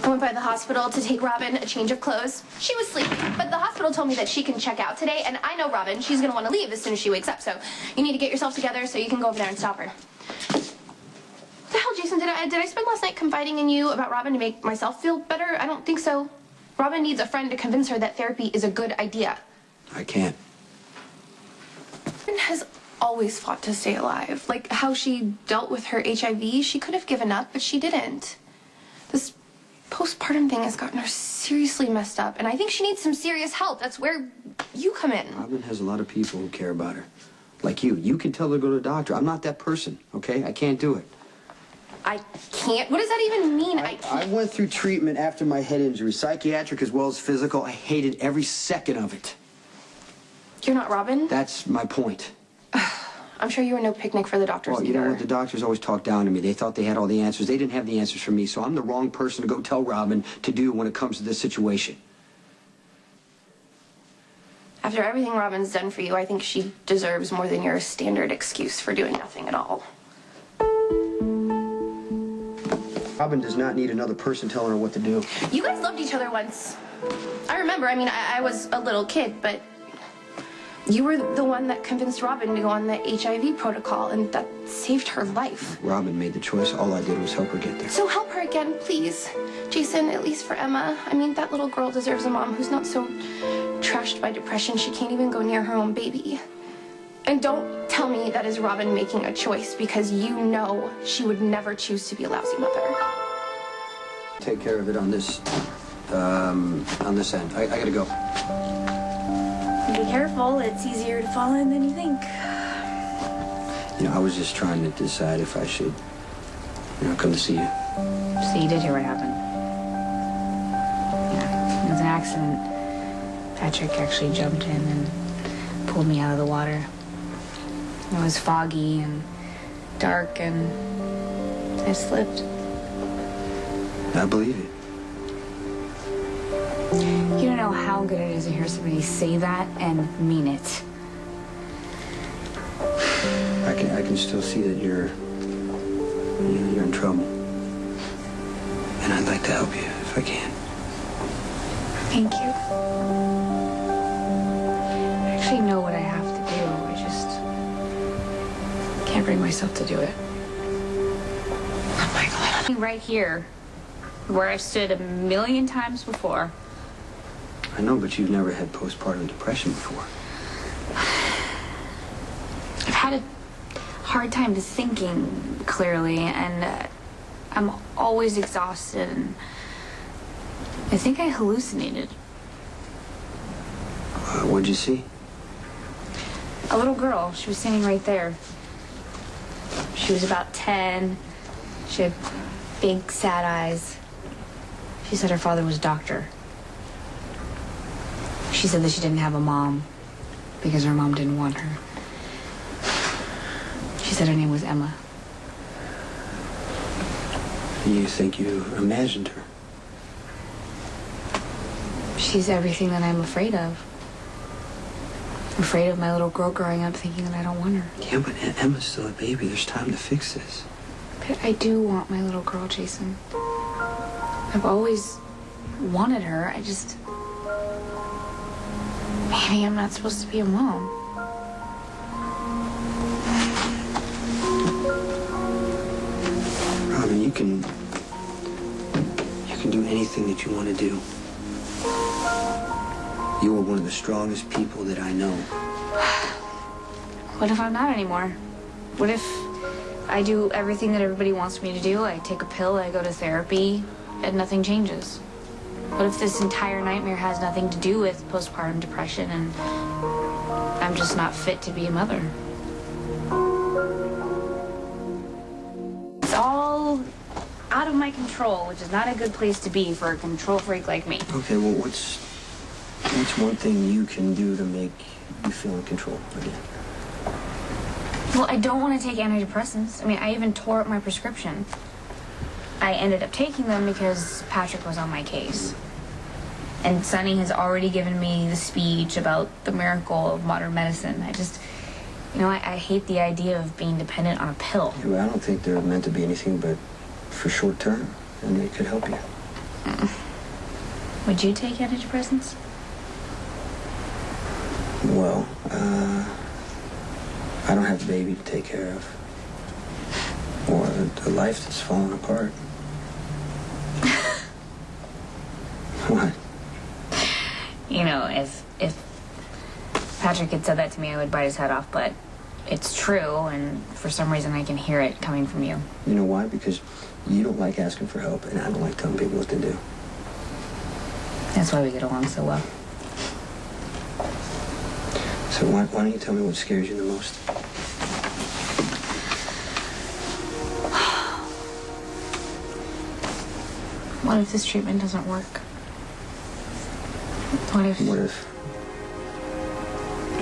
I went by the hospital to take Robin a change of clothes. She was sleeping, but the hospital told me that she can check out today, and I know Robin. She's gonna want to leave as soon as she wakes up, so you need to get yourself together so you can go over there and stop her. What the hell, Jason? Did I spend last night confiding in you about Robin to make myself feel better? I don't think so. Robin needs a friend to convince her that therapy is a good idea. I can't. Robin has always fought to stay alive. Like how she dealt with her HIV. She could have given up, but she didn't. This postpartum thing has gotten her seriously messed up, and I think she needs some serious help. That's where you come in. Robin has a lot of people who care about her. Like you. You can tell her to go to the doctor. I'm not that person, okay? I can't do it. I can't? What does that even mean? I can't. I went through treatment after my head injury, psychiatric as well as physical. I hated every second of it. You're not Robin? That's my point. I'm sure you were no picnic for the doctors Well, either. you know what? The doctors always talked down to me. They thought they had all the answers. They didn't have the answers for me, so I'm the wrong person to go tell Robin to do when it comes to this situation. After everything Robin's done for you, I think she deserves more than your standard excuse for doing nothing at all. Robin does not need another person telling her what to do. You guys loved each other once. I remember. I mean, I was a little kid, but you were the one that convinced Robin to go on the HIV protocol, and that saved her life. Robin made the choice. All I did was help her get there. So help her again, please. Jason, at least for Emma. I mean, that little girl deserves a mom who's not so trashed by depression she can't even go near her own baby. And don't tell me that is Robin making a choice, because you know she would never choose to be a lousy mother. Take care of it on this end. I gotta go. Be careful, it's easier to fall in than you think. You know, I was just trying to decide if I should, come to see you. So you did hear what happened? Yeah, it was an accident. Patrick actually jumped in and pulled me out of the water. It was foggy and dark, and I slipped. I believe it. You don't know how good it is to hear somebody say that and mean it. I can still see that you're in trouble. And I'd like to help you if I can. Thank you. I actually know what I have to do. I just can't bring myself to do it. Oh my God. Right here, where I've stood a million times before. I know, but you've never had postpartum depression before. I've had a hard time thinking clearly, and I'm always exhausted, and I think I hallucinated. What'd you see? A little girl. She was standing right there. She was about 10. She had big, sad eyes. She said her father was a doctor. She said that she didn't have a mom because her mom didn't want her. She said her name was Emma. You think you imagined her? She's everything that I'm afraid of. I'm afraid of my little girl growing up thinking that I don't want her. Yeah, but Emma's still a baby. There's time to fix this. But I do want my little girl, Jason. I've always wanted her. I just... Maybe I'm not supposed to be a mom. Robin, you can do anything that you want to do. You are one of the strongest people that I know. What if I'm not anymore? What if I do everything that everybody wants me to do? I take a pill, I go to therapy, and nothing changes. What if this entire nightmare has nothing to do with postpartum depression and I'm just not fit to be a mother? It's all out of my control, which is not a good place to be for a control freak like me. Okay, well, what's one thing you can do to make you feel in control again? Well, I don't want to take antidepressants. I mean, I even tore up my prescription. I ended up taking them because Patrick was on my case. And Sonny has already given me the speech about the miracle of modern medicine. I just, I hate the idea of being dependent on a pill. Yeah, well, I don't think they're meant to be anything but for short term, and they could help you. Would you take antidepressants? Well, I don't have a baby to take care of. Or a life that's falling apart. What? You know, if Patrick had said that to me, I would bite his head off, but it's true, and for some reason I can hear it coming from you. You know why? Because you don't like asking for help, and I don't like telling people what to do. That's why we get along so well. So why don't you tell me what scares you the most? What if this treatment doesn't work? What if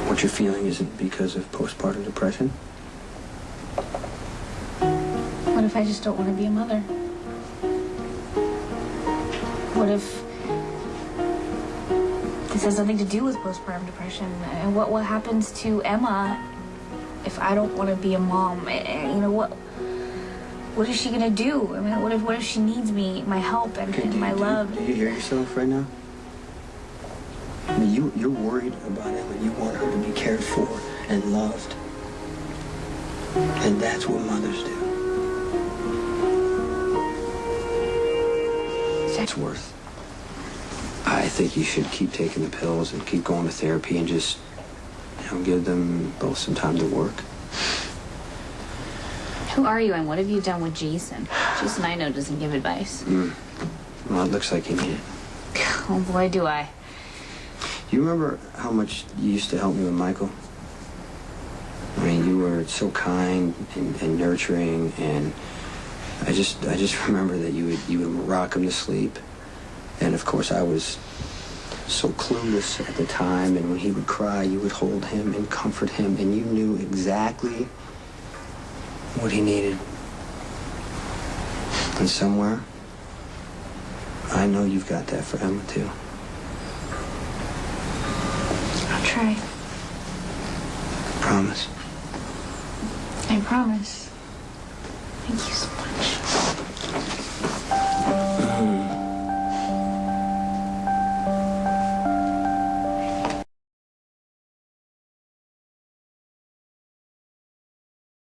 What you're feeling isn't because of postpartum depression? What if I just don't want to be a mother? What if this has nothing to do with postpartum depression? And what happens to Emma if I don't want to be a mom? And, you know, what is she gonna do? I mean, what if she needs me, my help and my love? Do you hear yourself right now? I mean, you're worried about Emma. You want her to be cared for and loved. And that's what mothers do. It's worth. I think you should keep taking the pills and keep going to therapy and just, give them both some time to work. Who are you and what have you done with Jason? Jason, I know, doesn't give advice. Well, it looks like you need it. Oh boy, do I. You remember how much you used to help me with Michael? I mean, you were so kind and nurturing, and I just remember that you would rock him to sleep. And of course, I was so clueless at the time, and when he would cry, you would hold him and comfort him, and you knew exactly what he needed. And somewhere, I know you've got that for Emma, too. I'll try. Promise. I promise. Thank you so much.